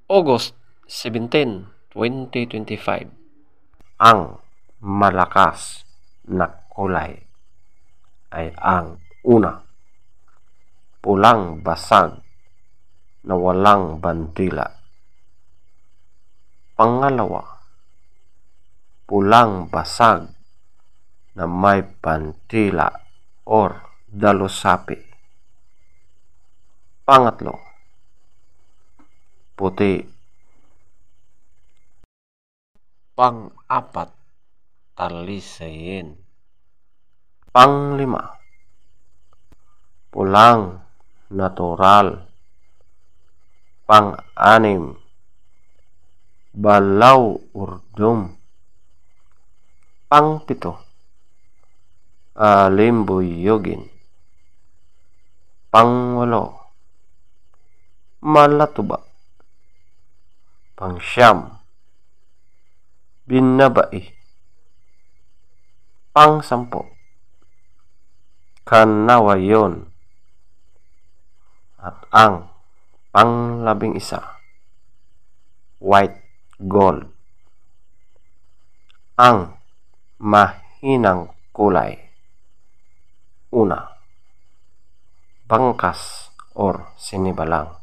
August 17, 2025. Ang malakas na kulay ay ang una, pulang basag na walang bandila. Pangalawa, pulang basag na may bandila or dalusapi. Pangatlo, puti. Pang-apat, talisayin. Panglima, pulang natural. Pang-anim, balaw urdum. Pangpito, alimbuyugin. Pangwalo, malatuba. Pangsyam, binabai. Pangsampo, kanawayon. At ang panglabing-isa, white gold. Ang mahinang kulay. Una, bangkas or sinibalang.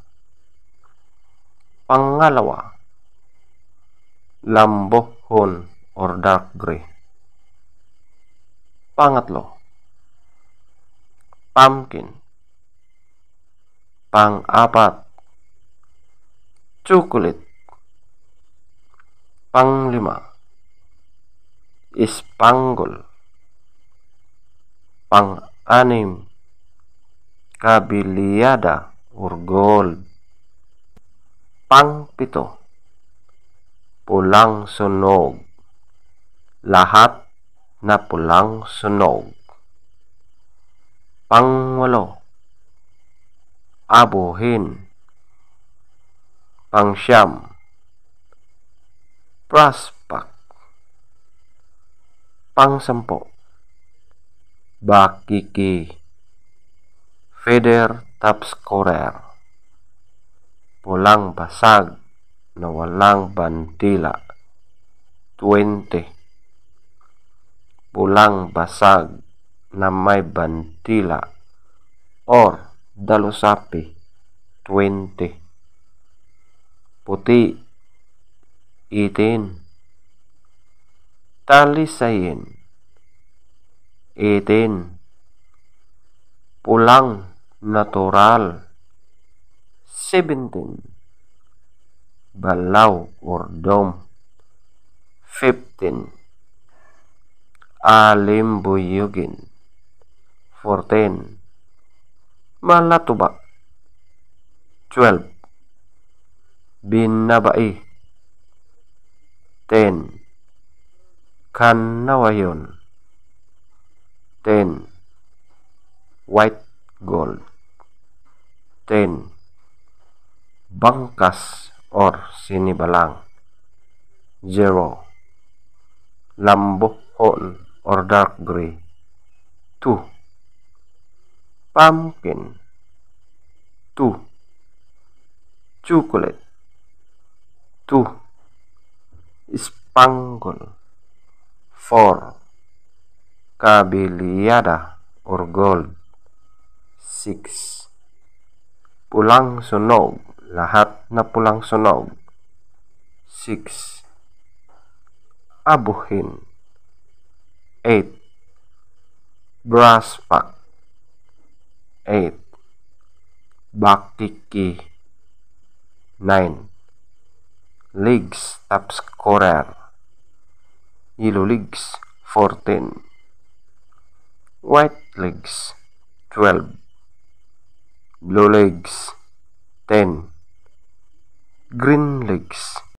Pangalawa, lambohon or dark gray. Pangatlo, pumpkin. Pang-apat, chocolate. Panglima, spangle. Pang-anim, kabiliyada or gold. Pangpito, pulang sunog. Lahat na pulang sunog. Pangwalo, abuhin. Pangsyam, prospect. Pangsampo, bakiki. Feather top scorer. Pulang basag na walang bandila. 20. Pulang basag na may bandila or dalusapi. 20. Puti, 18. Talisayin, 18. Pulang natural, 17. Balaw or dome, 15. Alimbuyugin, 14. Malatuba, 12. Binabai, 10. Kanawayon, 10. White gold, 10. Bangkas or sinibalang, 0. Lambohon or dark gray, 2. Pumpkin, 2. Chocolate, 2. Spangle, 4. Kabiliyada or gold, 6. Pulang sunog. Lahat na pulang sunog, 6. Abuhin, 8. Brass pack, 8. Bakiki, 9. Legs top scorer, yellow legs, 14. White legs, 12. Blue legs, 10. Green legs,